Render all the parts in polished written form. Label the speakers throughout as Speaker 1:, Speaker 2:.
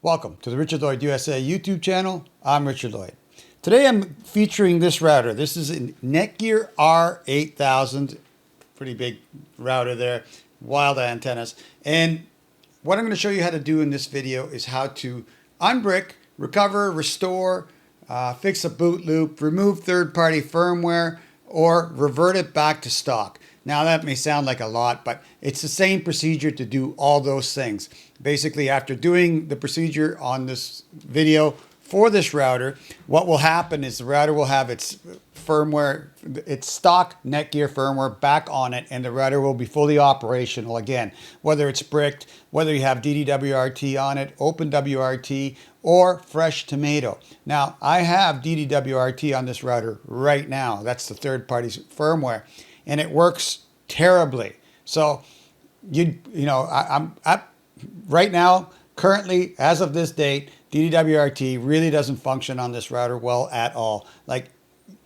Speaker 1: Welcome to the Richard Lloyd USA YouTube channel. I'm Richard Lloyd. Today I'm featuring this router. This is a Netgear R8000, pretty big router there, wild antennas. And what I'm going to show you how to do in this video is how to unbrick, recover, restore, fix a boot loop, remove third-party firmware, or revert it back to stock. Now that may sound like a lot, but it's the same procedure to do all those things. Basically, after doing the procedure on this video for this router, what will happen is the router will have its firmware, its stock Netgear firmware back on it, and the router will be fully operational again. Whether it's bricked, whether you have DD-WRT on it, OpenWRT, or fresh tomato. Now, I have DD-WRT on this router right now. That's the third-party firmware. And it works terribly. So, I'm right now, currently, as of this date, DD-WRT really doesn't function on this router well at all. Like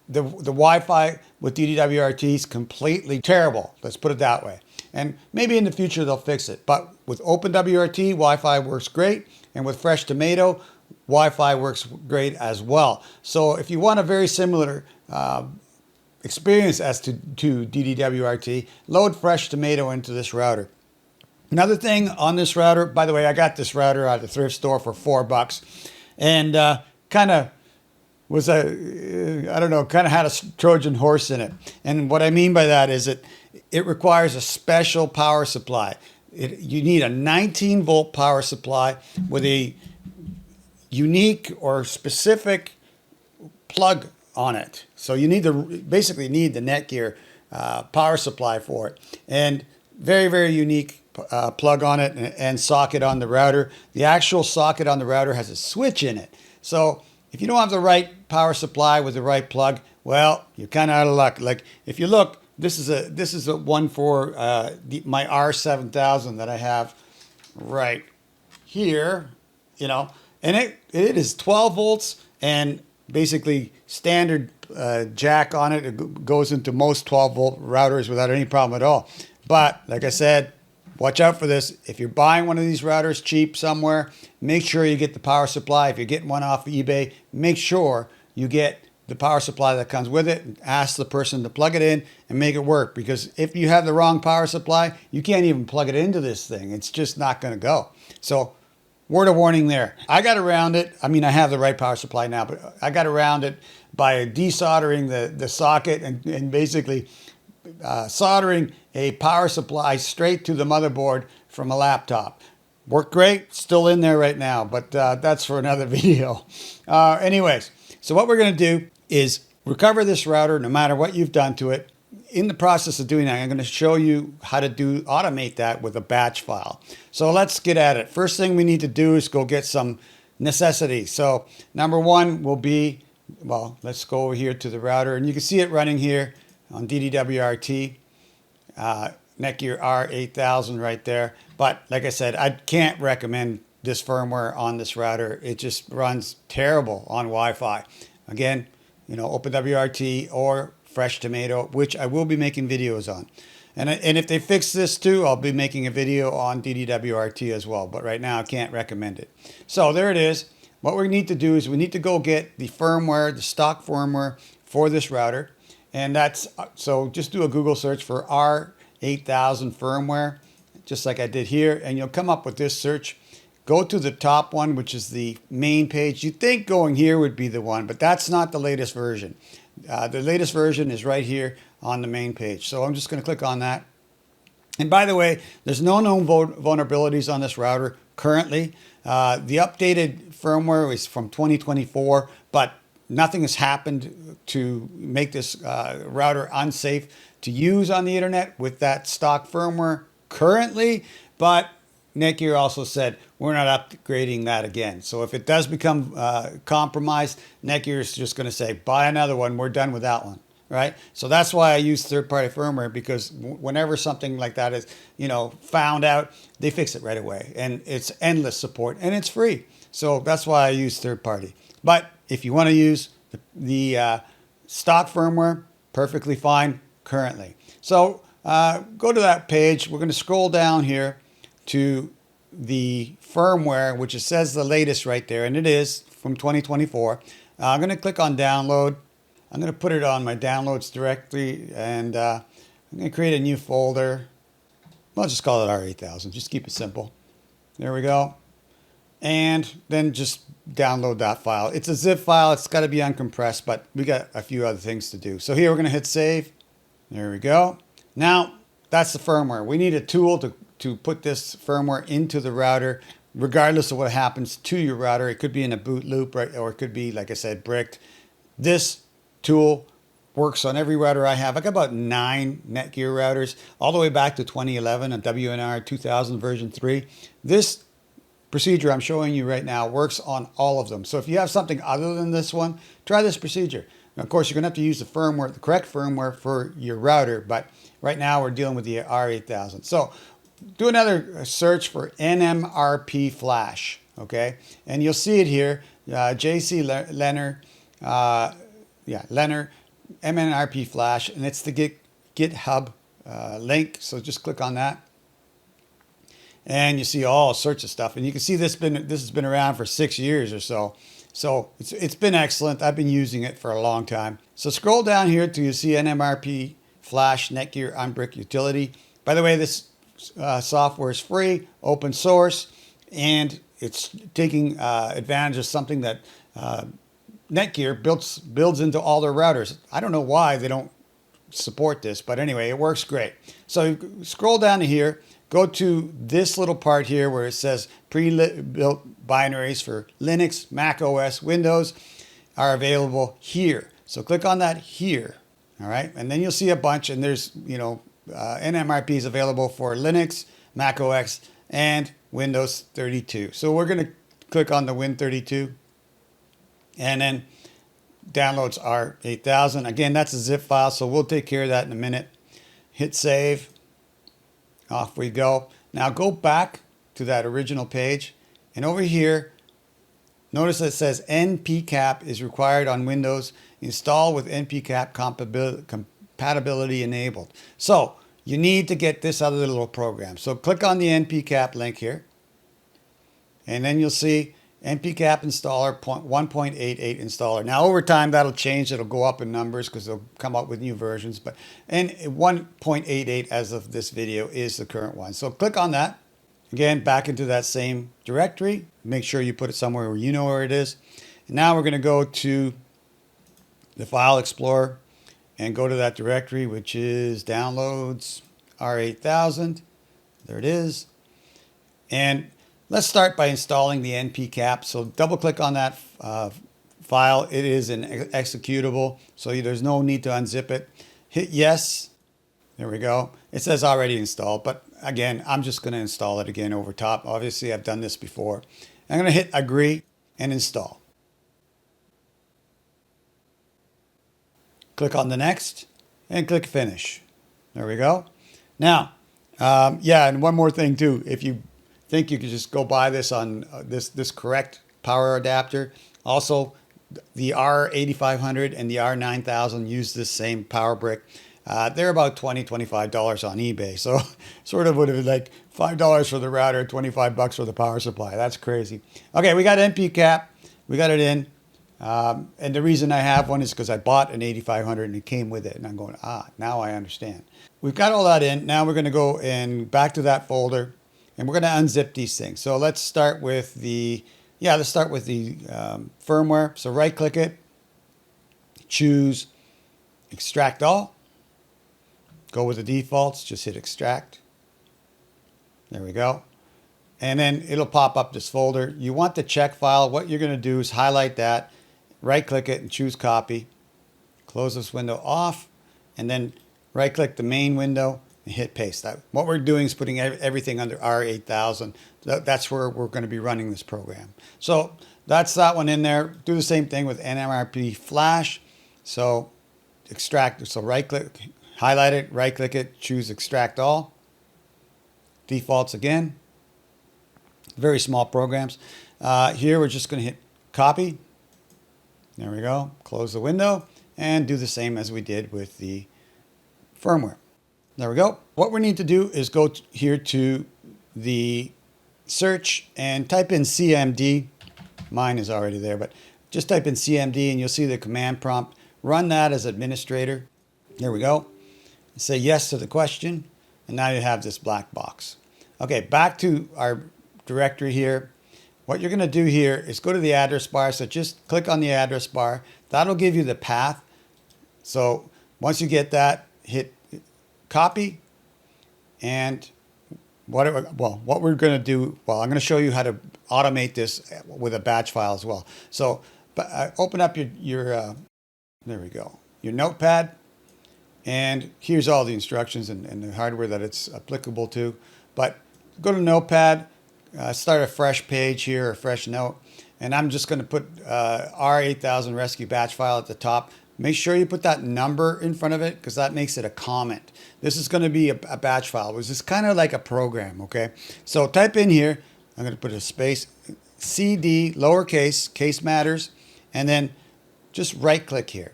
Speaker 1: the Wi-Fi with DD-WRT is completely terrible. Let's put it that way. And maybe in the future they'll fix it. But with OpenWRT, Wi-Fi works great, and with Fresh Tomato, Wi-Fi works great as well. So if you want a very similar experience as to DD-WRT, load Fresh Tomato into this router. Another thing on this router, by the way, I got this router at the thrift store for $4, and kind of was kind of had a Trojan horse in it. And what I mean by that is it requires a special power supply. You need a 19-volt power supply with a unique or specific plug on it. So you need basically need the Netgear power supply for it, and very, very unique plug on it and socket on the router. The actual socket on the router has a switch in it. So if you don't have the right power supply with the right plug, well, you're kind of out of luck. Like if you look, this is a one for my R7000 that I have right here, and it is 12 volts and basically standard jack on it. It goes into most 12-volt routers without any problem at all. But like I said, watch out for this. If you're buying one of these routers cheap somewhere, make sure you get the power supply. If you're getting one off eBay, make sure you get the power supply that comes with it. Ask the person to plug it in and make it work, because if you have the wrong power supply, you can't even plug it into this thing. It's just not going to go. So word of warning there. I got around it. I mean, I have the right power supply now, but I got around it by desoldering the socket and basically soldering a power supply straight to the motherboard from a laptop. Worked great. Still in there right now, but that's for another video. Anyways, so what we're going to do is recover this router no matter what you've done to it. In the process of doing that, I'm going to show you how to automate that with a batch file. So let's get at it. First thing we need to do is go get some necessities. So number one will be, well, let's go over here to the router, and you can see it running here on DD-WRT, Netgear R8000 right there. But like I said, I can't recommend this firmware on this router. It just runs terrible on Wi-Fi. Again, OpenWRT or Fresh Tomato, which I will be making videos on. And if they fix this too, I'll be making a video on DD-WRT as well. But right now, I can't recommend it. So there it is. What we need to do is we need to go get the firmware, the stock firmware for this router. And so just do a Google search for R8000 firmware, just like I did here. And you'll come up with this search. Go to the top one, which is the main page. You'd think going here would be the one, but that's not the latest version. The latest version is right here on the main page. So I'm just going to click on that. And by the way, there's no known vulnerabilities on this router currently. The updated firmware is from 2024, but nothing has happened to make this router unsafe to use on the internet with that stock firmware currently. But Netgear also said we're not upgrading that again. So if it does become compromised, Netgear is just going to say, buy another one. We're done with that one. Right? So that's why I use third-party firmware, because whenever something like that is, found out, they fix it right away. And it's endless support, and it's free. So that's why I use third-party. But if you want to use the stock firmware, perfectly fine currently. So go to that page. We're going to scroll down here to the firmware, which it says the latest right there, and it is from 2024. I'm going to click on download. I'm going to put it on my downloads directory, and I'm going to create a new folder. I'll just call it R8000. Just keep it simple. There we go. And then just download that file. It's a zip file. It's got to be uncompressed, but we got a few other things to do. So here we're going to hit save. There we go. Now that's the firmware. We need a tool to put this firmware into the router, regardless of what happens to your router. It could be in a boot loop, right? Or it could be, like I said, bricked. This tool works on every router I have. I got about 9 Netgear routers, all the way back to 2011 and WNR 2000 version 3. This procedure I'm showing you right now works on all of them. So if you have something other than this one, try this procedure. Now, of course, you're going to have to use the firmware, the correct firmware for your router, but right now we're dealing with the R8000. So do another search for nmrpflash, okay? And you'll see it here, JC Leonard, Leonard, nmrpflash, and it's the GitHub link. So just click on that. And you see all sorts of stuff, and you can see this has been around for 6 years or so. So it's been excellent. I've been using it for a long time. So scroll down here till you see nmrpflash Netgear Unbrick utility. By the way, this software is free, open source, and it's taking advantage of something that Netgear builds into all their routers. I don't know why they don't support this, but anyway, it works great. So scroll down to here. Go to this little part here where it says pre-built binaries for Linux, Mac OS, Windows are available here. So click on that here. All right. And then you'll see a bunch, and there's, NMRP is available for Linux, Mac OS, and Windows 32. So we're going to click on the Win32, and then downloads R8000. Again, that's a zip file, so we'll take care of that in a minute. Hit save. Off we go. Now go back to that original page, and over here, notice that it says Npcap is required on Windows. Install with Npcap compatibility enabled. So you need to get this other little program. So click on the Npcap link here, and then you'll see Npcap installer 1.88 installer. Now over time that'll change. It'll go up in numbers because they'll come up with new versions. But 1.88 as of this video is the current one. So click on that. Again, back into that same directory. Make sure you put it somewhere where you know where it is. And now we're going to go to the File Explorer and go to that directory, which is Downloads R8000. There it is. And let's start by installing the Npcap. So double click on that file. It is an executable, so there's no need to unzip it. Hit yes. There we go. It says already installed, but again, I'm just going to install it again over top. Obviously, I've done this before. I'm going to hit agree and install. Click on the next and click finish. There we go. Now, and one more thing too. If you think you could just go buy this on this correct power adapter. Also, the R8500 and the R9000 use this same power brick. They're about $20, $25 on eBay. So sort of would have been like $5 for the router, $25 for the power supply. That's crazy. Okay, we got Npcap. We got it in. And the reason I have one is because I bought an 8500 and it came with it. And I'm going, now I understand. We've got all that in. Now we're going to go back to that folder. And we're going to unzip these things. So let's start with the firmware. So right click it, choose extract all, go with the defaults, just hit extract. There we go. And then it'll pop up this folder. You want the check file. What you're going to do is highlight that, right click it and choose copy. Close this window off, and then right click the main window and hit paste. What we're doing is putting everything under R8000. That's where we're going to be running this program. So that's that one in there. Do the same thing with nmrpflash. So extract, so right click, highlight it, right click it, choose extract all. Defaults again. Very small programs. Here we're just going to hit copy. There we go. Close the window and do the same as we did with the firmware. There we go. What we need to do is go here to the search and type in CMD. Mine is already there, but just type in CMD and you'll see the command prompt. Run that as administrator. There we go. Say yes to the question, and now you have this black box. Okay, back to our directory here. What you're going to do here is go to the address bar. So just click on the address bar. That'll give you the path. So once you get that, hit copy. And what we're going to do, I'm going to show you how to automate this with a batch file as well. So open up your there we go, your Notepad. And here's all the instructions and the hardware that it's applicable to. But go to Notepad, start a fresh page here, a fresh note. And I'm just going to put R8000 rescue batch file at the top. Make sure you put that number in front of it because that makes it a comment. This is going to be a batch file, which is kind of like a program, okay? So type in here, I'm going to put a space, CD, lowercase, case matters, and then just right click here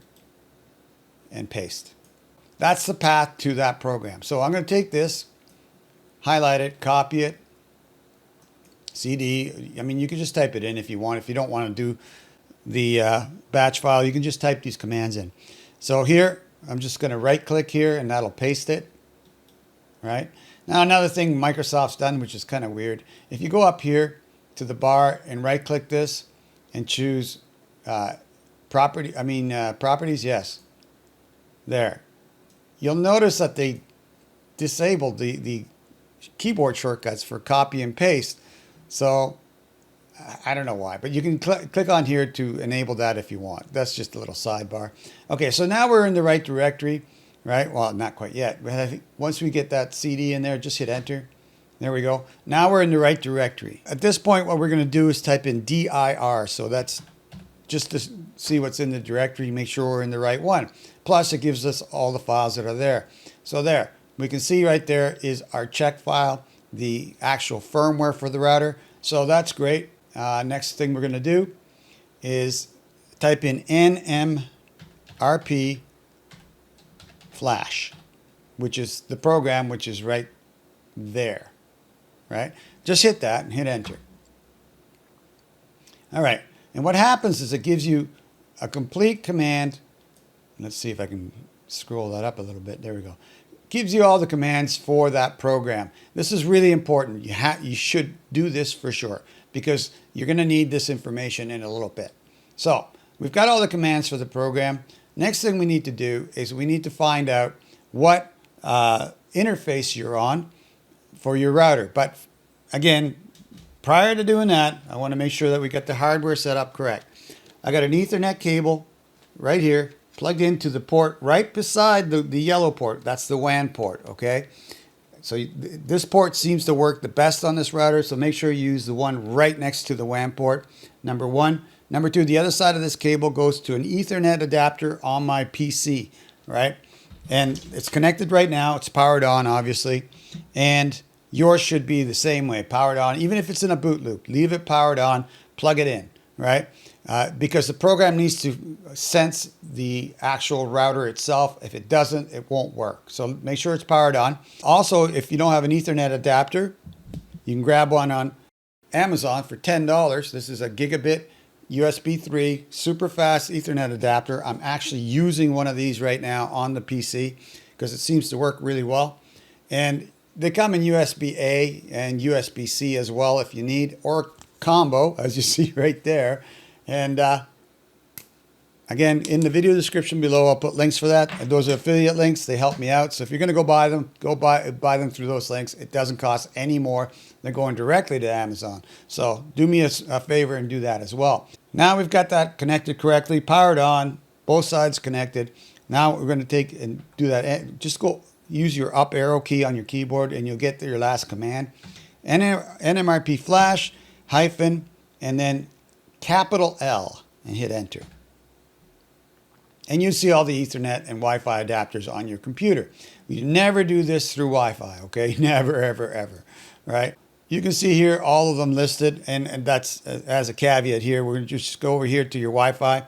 Speaker 1: and paste. That's the path to that program. So I'm going to take this, highlight it, copy it, CD. I mean, you can just type it in if you want. If you don't want to do the batch file, you can just type these commands in. So here, I'm just going to right click here and that'll paste it. Right? Now another thing Microsoft's done, which is kind of weird. If you go up here to the bar and right click this and choose properties, yes. There. You'll notice that they disabled the keyboard shortcuts for copy and paste. So I don't know why, but you can click on here to enable that if you want. That's just a little sidebar. Okay, so now we're in the right directory, right? Well, not quite yet. But I think once we get that CD in there, just hit enter. There we go. Now we're in the right directory. At this point, what we're going to do is type in dir. So that's just to see what's in the directory, make sure we're in the right one. Plus, it gives us all the files that are there. So there, we can see right there is our check file, the actual firmware for the router. So that's great. Next thing we're going to do is type in nmrpflash, which is the program which is right there, right? Just hit that and hit enter. All right. And what happens is it gives you a complete command. Let's see if I can scroll that up a little bit. There we go. Gives you all the commands for that program. This is really important. You should do this for sure because you're going to need this information in a little bit. So we've got all the commands for the program. Next thing we need to do is we need to find out what interface you're on for your router. But again, prior to doing that, I want to make sure that we got the hardware set up correct. I got an Ethernet cable right here plugged into the port right beside the yellow port. That's the WAN port, okay? So this port seems to work the best on this router, so make sure you use the one right next to the WAN port, number one. Number two, the other side of this cable goes to an Ethernet adapter on my PC, right? And it's connected right now. It's powered on, obviously. And yours should be the same way, powered on. Even if it's in a boot loop, leave it powered on, plug it in, right? Because the program needs to sense the actual router itself. If it doesn't, it won't work. So make sure it's powered on. Also, if you don't have an Ethernet adapter, you can grab one on Amazon for $10. This is a gigabit USB 3 super fast Ethernet adapter. I'm actually using one of these right now on the PC because it seems to work really well. And they come in USB-A and USB-C as well if you need, or combo, as you see right there. And again, in the video description below, I'll put links for that. And those are affiliate links. They help me out. So if you're going to go buy them, go buy them through those links. It doesn't cost any more than going directly to Amazon. So do me a favor and do that as well. Now we've got that connected correctly, powered on, both sides connected. Now we're going to take and do that. Just go use your up arrow key on your keyboard and you'll get your last command. nmrpflash hyphen and then capital L and hit enter. And you see all the Ethernet and Wi-Fi adapters on your computer. You never do this through Wi-Fi, okay? Never, ever, ever, right? You can see here all of them listed, and that's as a caveat here. We're going to just go over here to your Wi-Fi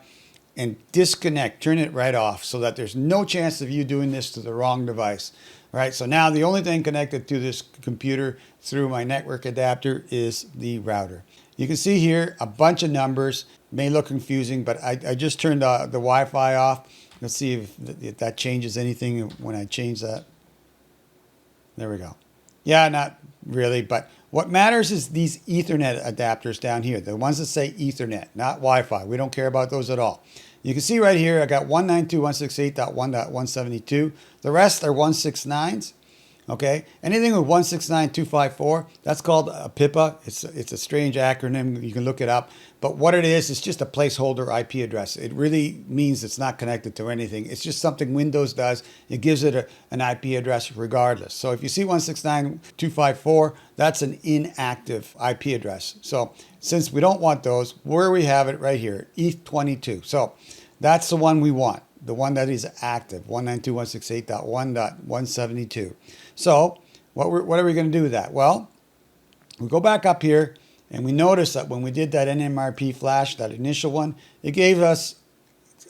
Speaker 1: and disconnect, turn it right off so that there's no chance of you doing this to the wrong device. right? So now the only thing connected to this computer through my network adapter is the router. You can see here a bunch of numbers. May look confusing, but I just turned the Wi-Fi off. Let's see if that changes anything when I change that. There we go. Yeah, not really, but what matters is these Ethernet adapters down here, the ones that say Ethernet, not Wi-Fi. We don't care about those at all. You can see right here, I got 192.168.1.172. The rest are 169s. Okay, anything with 169.254, that's called a PIPA. It's a strange acronym. You can look it up. But what it is, it's just a placeholder IP address. It really means it's not connected to anything. It's just something Windows does. It gives it an IP address regardless. So if you see 169.254, that's an inactive IP address. So since we don't want those, where we have it right here, ETH22. So that's the one we want. The one that is active, 192.168.1.172. So what are we going to do with that? Well, we go back up here and we notice that when we did that nmrpflash, that initial one, it gave us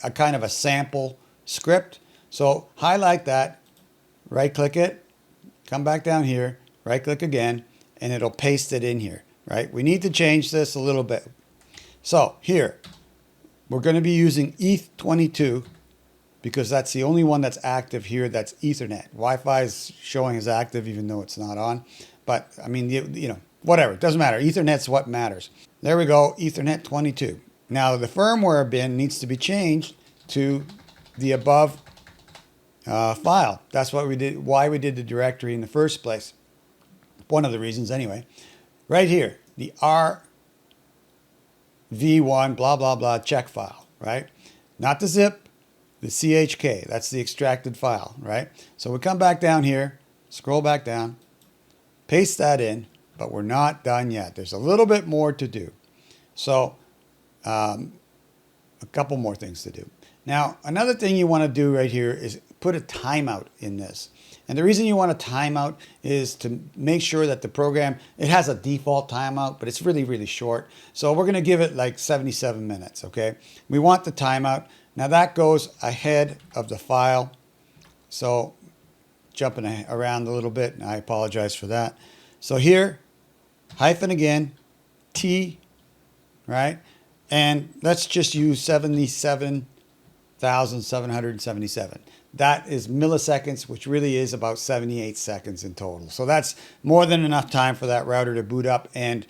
Speaker 1: a kind of a sample script. So highlight that, right click it, come back down here, right click again, and it'll paste it in here, right? We need to change this a little bit. So here, we're going to be using ETH22 because that's the only one that's active here that's Ethernet. Wi-Fi is showing as active even though it's not on. But, I mean, you know, whatever. It doesn't matter. Ethernet's what matters. There we go, Ethernet 22. Now, the firmware bin needs to be changed to the above file. That's what we did, why we did the directory in the first place. One of the reasons, anyway. Right here, the RV1 blah, blah, blah check file, right? Not the zip. The CHK, that's the extracted file, right? So we come back down here, scroll back down, paste that in, but we're not done yet. There's a little bit more to do. So a couple more things to do. Now, another thing you want to do right here is put a timeout in this. And the reason you want a timeout is to make sure that the program, it has a default timeout, but it's really, really short. So we're going to give it like 77 minutes, okay? We want the timeout. Now that goes ahead of the file. So jumping around a little bit, and I apologize for that. So here, hyphen again, T, right? And let's just use 77,777. That is milliseconds, which really is about 78 seconds in total. So that's more than enough time for that router to boot up and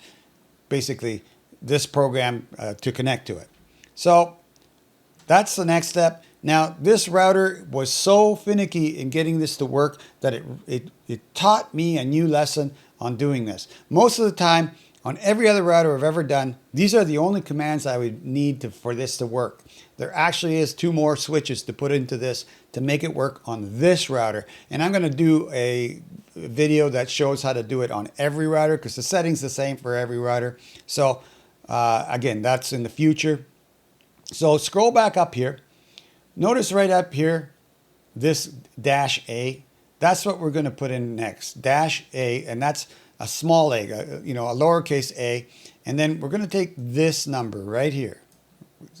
Speaker 1: basically this program to connect to it. So that's the next step. Now, this router was so finicky in getting this to work that it taught me a new lesson on doing this. Most of the time, on every other router I've ever done, these are the only commands I would need for this to work. There actually is 2 more switches to put into this to make it work on this router. And I'm going to do a video that shows how to do it on every router because the setting's the same for every router. So again, that's in the future. So scroll back up here. Notice right up here, this -A. That's what we're going to put in next. -A, and that's a small a, a lowercase a. And then we're going to take this number right here.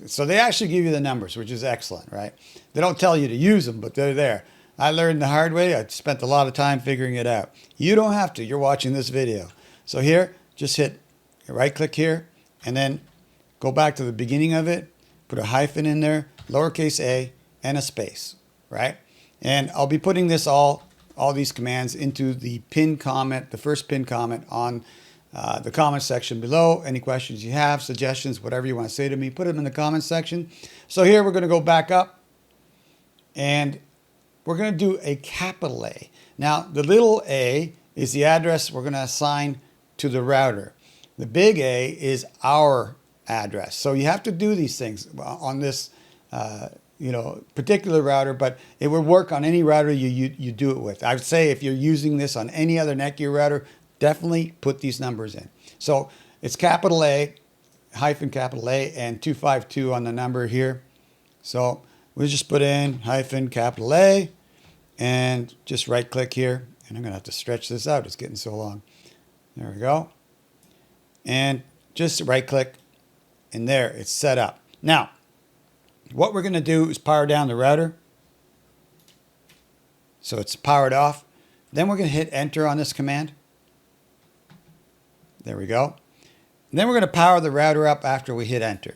Speaker 1: So they actually give you the numbers, which is excellent, right? They don't tell you to use them, but they're there. I learned the hard way. I spent a lot of time figuring it out. You don't have to. You're watching this video. So here, just hit right click here, and then go back to the beginning of it. Put a hyphen in there, lowercase a, and a space, right? And I'll be putting this all these commands into the pinned comment, the first pinned comment on the comment section below. Any questions you have, suggestions, whatever you want to say to me, put them in the comment section. So here we're going to go back up, and we're going to do a capital A. Now, the little a is the address we're going to assign to the router. The big A is our address. So you have to do these things on this particular router, but it would work on any router you do it with. I would say if you're using this on any other Netgear router, definitely put these numbers in. So it's capital A, hyphen capital A, and 252 on the number here. So we'll just put in hyphen capital A and just right click here. And I'm going to have to stretch this out. It's getting so long. There we go. And just right click. And there, it's set up. Now, what we're going to do is power down the router. So it's powered off. Then we're going to hit enter on this command. There we go. And then we're going to power the router up after we hit enter.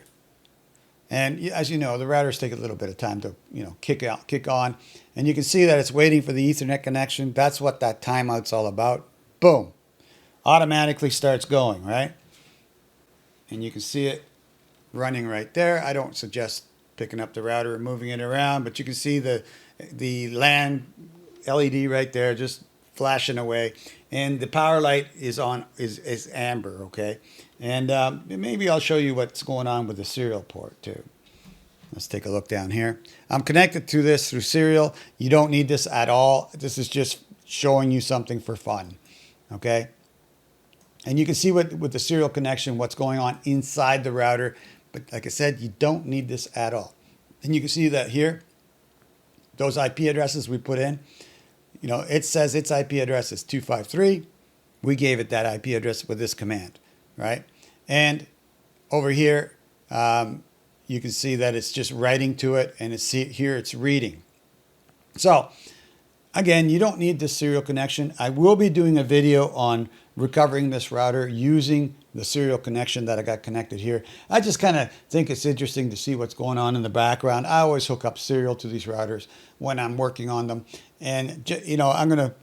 Speaker 1: And as you know, the routers take a little bit of time to, kick on. And you can see that it's waiting for the Ethernet connection. That's what that timeout's all about. Boom. Automatically starts going, right? And you can see it running right there. I don't suggest picking up the router and moving it around, but you can see the LAN LED right there just flashing away. And the power light is on, is amber, okay? And maybe I'll show you what's going on with the serial port too. Let's take a look down here. I'm connected to this through serial. You don't need this at all. This is just showing you something for fun, okay? And you can see with the serial connection what's going on inside the router. But like I said, you don't need this at all. And you can see that here, those IP addresses we put in, it says its IP address is 253. We gave it that IP address with this command, right? And over here, you can see that it's just writing to it, and here it's reading. So again, you don't need this serial connection. I will be doing a video on recovering this router using the serial connection that I got connected here. I just kind of think it's interesting to see what's going on in the background. I always hook up serial to these routers when I'm working on them. And, I'm going to,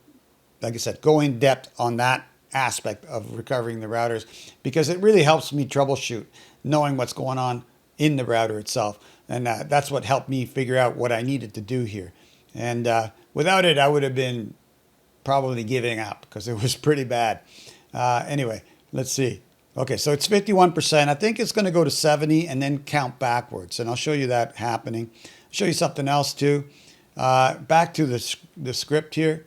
Speaker 1: like I said, go in depth on that aspect of recovering the routers because it really helps me troubleshoot knowing what's going on in the router itself. And that's what helped me figure out what I needed to do here. And without it, I would have been probably giving up because it was pretty bad. Anyway, let's see. Okay, so it's 51%. I think it's going to go to 70 and then count backwards. And I'll show you that happening. I'll show you something else too. Back to the script here.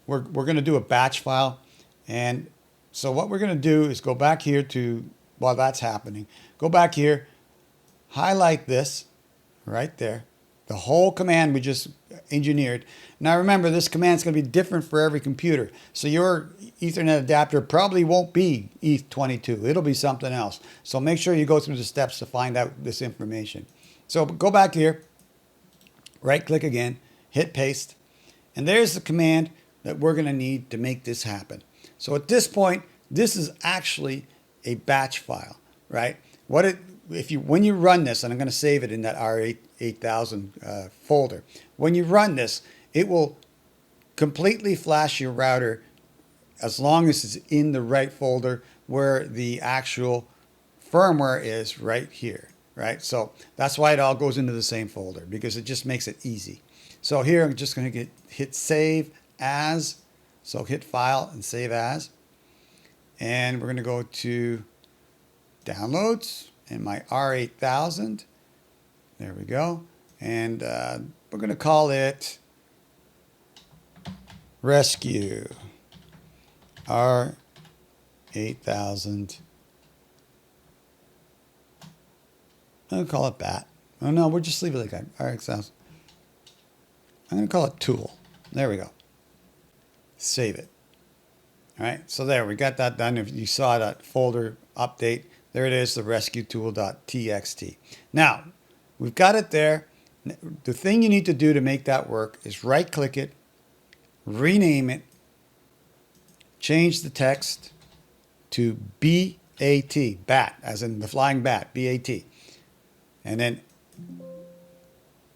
Speaker 1: We're going to do a batch file. And so what we're going to do is go back here to, while that's happening, go back here, highlight this right there. The whole command we just engineered. Now remember, this command is going to be different for every computer. So your Ethernet adapter probably won't be ETH22. It'll be something else. So make sure you go through the steps to find out this information. So go back here, right click again, hit paste. And there's the command that we're going to need to make this happen. So at this point, this is actually a batch file, right? When you run this, and I'm going to save it in that R8000 folder. When you run this, it will completely flash your router as long as it's in the right folder where the actual firmware is right here, right? So that's why it all goes into the same folder because it just makes it easy. So here I'm just going to hit save as. So hit file and save as. And we're going to go to downloads and my R8000. There we go. And we're going to call it Rescue R8000. I'm going to call it BAT. Oh no, we'll just leave it like that. R8000. I'm going to call it Tool. There we go. Save it. All right, so there, we got that done. If you saw that folder update, there it is, the rescuetool.txt. Now, we've got it there. The thing you need to do to make that work is right-click it, rename it, change the text to BAT, BAT, as in the flying bat, BAT. And then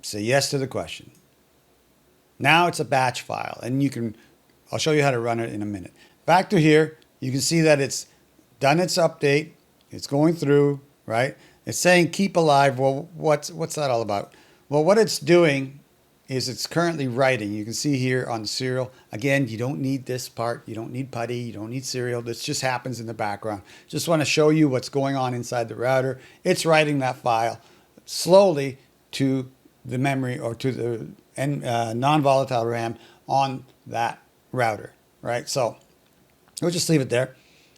Speaker 1: say yes to the question. Now it's a batch file, and I'll show you how to run it in a minute. Back to here, you can see that it's done its update. It's going through, right? It's saying keep alive. Well, what's that all about? Well, what it's doing is it's currently writing. You can see here on the serial. Again, you don't need this part. You don't need PuTTY. You don't need serial. This just happens in the background. Just want to show you what's going on inside the router. It's writing that file slowly to the memory or to the non-volatile RAM on that router, right? So we'll just leave it there.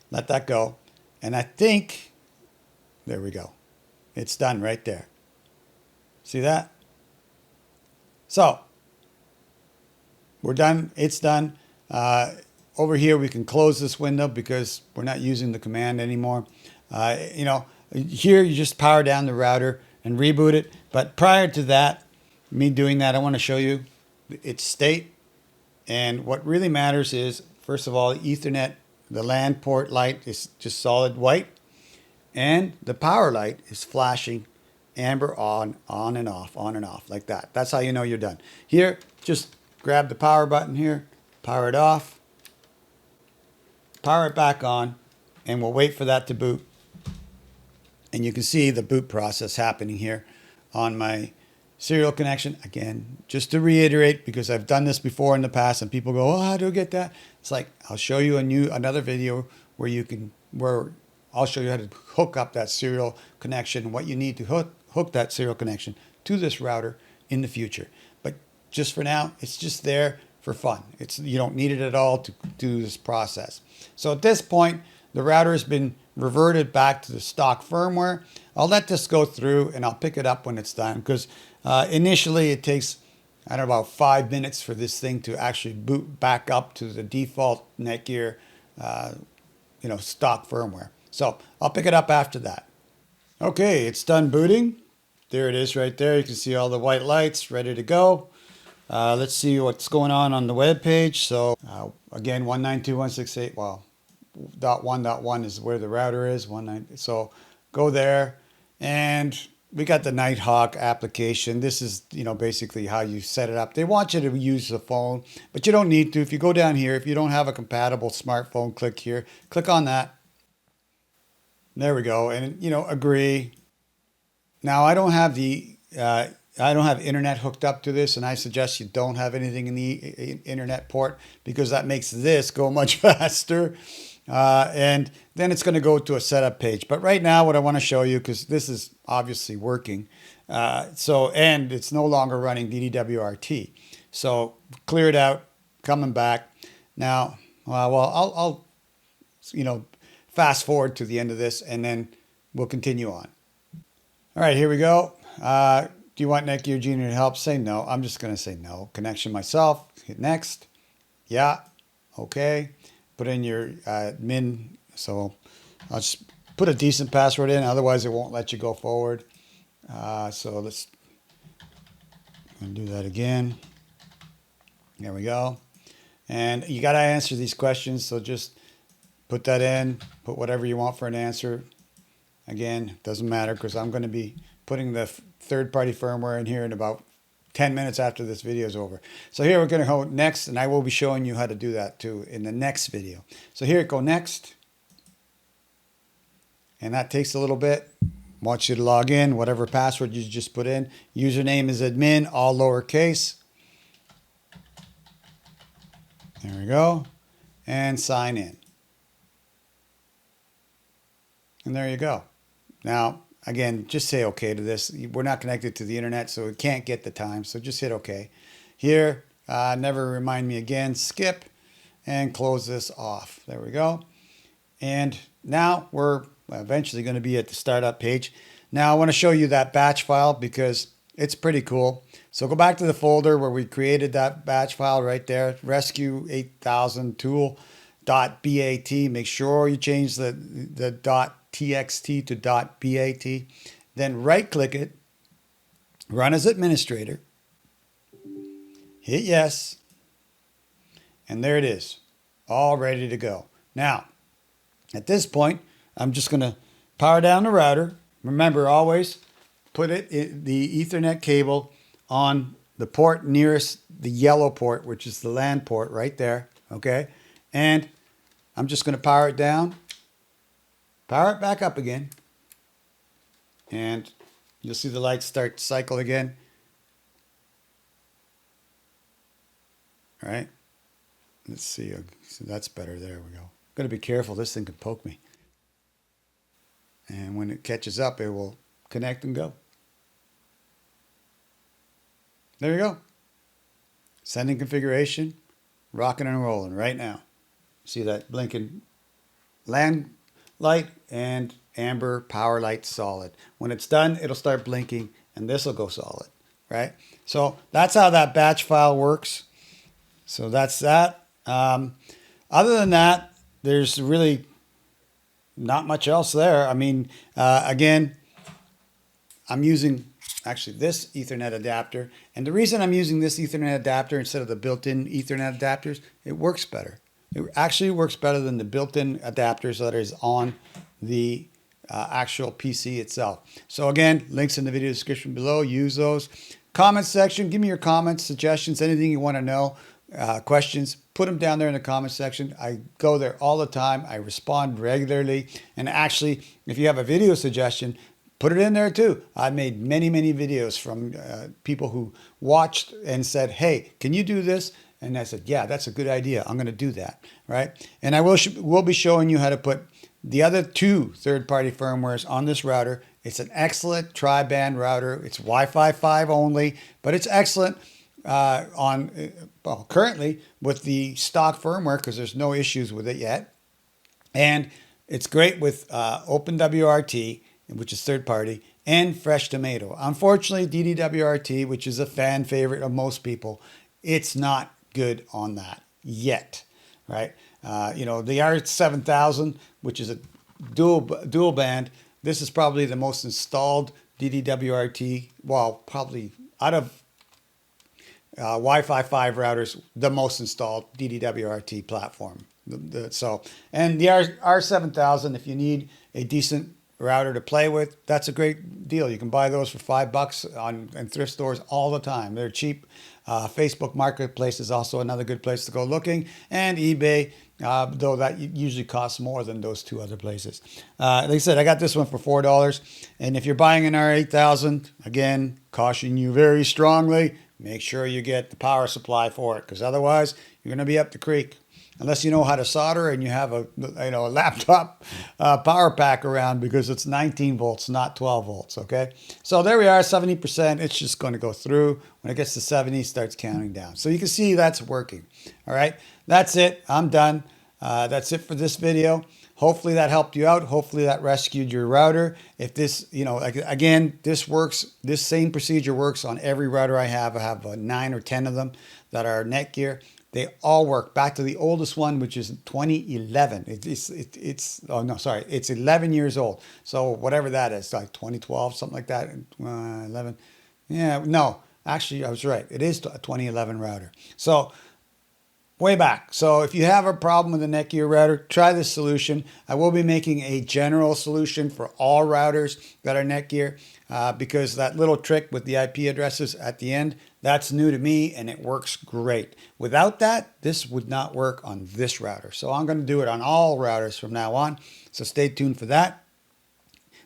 Speaker 1: Let that go. And I think, there we go. It's done right there. See that? So we're done. It's done. Over here, we can close this window because we're not using the command anymore. Here you just power down the router and reboot it. But prior to that, me doing that, I want to show you its state. And what really matters is, first of all, Ethernet, the LAN port light is just solid white, and the power light is flashing amber on and off, like that. That's how you know you're done. Here, just grab the power button here, power it off, power it back on, and we'll wait for that to boot. And you can see the boot process happening here on my serial connection. Again, just to reiterate, because I've done this before in the past and people go, oh, how do I get that? It's like, I'll show you another video where I'll show you how to hook up that serial connection, what you need to hook that serial connection to this router in the future. But just for now, it's just there for fun. You don't need it at all to do this process. So at this point, the router has been reverted back to the stock firmware. I'll let this go through and I'll pick it up when it's done, because initially it takes, I don't know, about 5 minutes for this thing to actually boot back up to the default Netgear stock firmware. So I'll pick it up after that. Okay, it's done booting. There it is right there. You can see all the white lights ready to go. Let's see what's going on the web page. So again, 192.168, well, .1.1 is where the router is. So go there, and we got the Nighthawk application. This is, basically how you set it up. They want you to use the phone, but you don't need to. If you go down here, if you don't have a compatible smartphone, click here, click on that. There we go. And, agree. Now I don't have internet hooked up to this, and I suggest you don't have anything in the internet port, because that makes this go much faster. And then it's going to go to a setup page. But right now, what I want to show you, because this is obviously working, and it's no longer running DD-WRT. So clear it out, coming back. Now, I'll fast forward to the end of this, and then we'll continue on. All right, here we go. Do you want Netgear Junior to help? Say no. I'm just going to say no. Connection myself. Hit next. Yeah. Okay. Put in your admin. So I'll just put a decent password in. Otherwise, it won't let you go forward. So let's do that again. There we go. And you got to answer these questions. So just put that in. Put whatever you want for an answer. Again, doesn't matter, because I'm going to be putting the third-party firmware in here in about 10 minutes after this video is over. So here we're going to go next, and I will be showing you how to do that too in the next video. So here, go next. And that takes a little bit. Want you to log in, whatever password you just put in. Username is admin, all lowercase. There we go. And sign in. And there you go. Now, again, just say okay to this. We're not connected to the internet, so we can't get the time. So just hit okay. Here, never remind me again. Skip and close this off. There we go. And now we're eventually going to be at the startup page. Now I want to show you that batch file, because it's pretty cool. So go back to the folder where we created that batch file right there. Rescue 8000 tool.bat. Make sure you change the .txt to .bat. Then right click it, run as administrator, hit yes, and there it is, all ready to go. Now, at this point, I'm just going to power down the router. Remember, always put it in the Ethernet cable on the port nearest the yellow port, which is the LAN port right there, okay? And I'm just going to power it down. Power it back up again, and you'll see the lights start to cycle again. All right, let's see. So that's better. There we go. Got to be careful. This thing could poke me. And when it catches up, it will connect and go. There you go. Sending configuration, rocking and rolling right now. See that blinking LAN light and amber power light solid. When it's done, it'll start blinking, and this will go solid, right? So that's how that batch file works. So that's that. Other than that, there's really not much else there. I mean, again, I'm using actually this Ethernet adapter. And the reason I'm using this Ethernet adapter instead of the built-in Ethernet adapters, it works better. It actually works better than the built-in adapters that is on the actual PC itself. So again, links in the video description below. Use those. Comment section, give me your comments, suggestions, anything you want to know, questions, put them down there in the comment section. I go there all the time. I respond regularly. And actually, if you have a video suggestion, put it in there too. I made many, many videos from people who watched and said, hey, can you do this? And I said, yeah, that's a good idea. I'm going to do that, right? And I will be showing you how to put the other 2 third-party firmwares on this router. It's an excellent tri-band router. It's Wi-Fi 5 only, but it's excellent currently with the stock firmware because there's no issues with it yet. And it's great with OpenWRT, which is third-party, and Fresh Tomato. Unfortunately, DD-WRT, which is a fan favorite of most people, it's not good on that yet, right? You know, the R7000, which is a dual band, this is probably the most installed DD-WRT, well, probably out of Wi-Fi 5 routers, the most installed DD-WRT platform. And the R7000, if you need a decent router to play with, that's a great deal. You can buy those for $5 in thrift stores all the time. They're cheap. Facebook Marketplace is also another good place to go looking, and eBay, though that usually costs more than those 2 other places. Like I said, I got this one for $4, and if you're buying an R8000, again, caution you very strongly, make sure you get the power supply for it, because otherwise you're going to be up the creek. Unless you know how to solder and you have a laptop power pack around, because it's 19 volts, not 12 volts, okay? So there we are, 70%. It's just going to go through. When it gets to 70, it starts counting down. So you can see that's working, all right? That's it. I'm done. That's it for this video. Hopefully that helped you out. Hopefully that rescued your router. If this, again, this works, this same procedure works on every router I have. I have 9 or 10 of them that are Netgear. They all work. Back to the oldest one, which is 2011. It's 11 years old. So whatever that is, like 2012, something like that. 11. Yeah, no, actually I was right. It is a 2011 router. So way back. So if you have a problem with a Netgear router, try this solution. I will be making a general solution for all routers that are Netgear because that little trick with the IP addresses at the end, that's new to me and it works great. Without that, this would not work on this router. So I'm going to do it on all routers from now on. So stay tuned for that.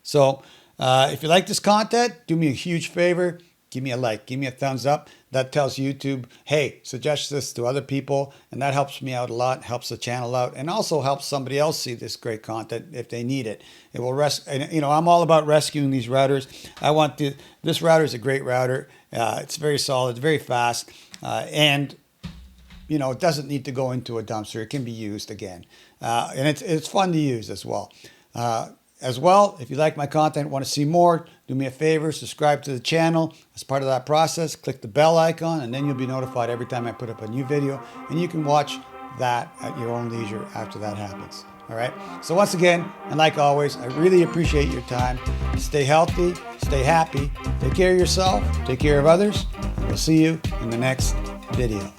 Speaker 1: So if you like this content, do me a huge favor. Give me a like, give me a thumbs up. That tells YouTube, hey, suggest this to other people. And that helps me out a lot, helps the channel out, and also helps somebody else see this great content if they need it. It will I'm all about rescuing these routers. This router is a great router. It's very solid, very fast, and it doesn't need to go into a dumpster. It can be used again. And it's fun to use as well. If you like my content, want to see more, do me a favor, subscribe to the channel. As part of that process, click the bell icon, and then you'll be notified every time I put up a new video, and you can watch that at your own leisure after that happens. All right. So once again, and like always, I really appreciate your time. Stay healthy, stay happy, take care of yourself, take care of others. We'll see you in the next video.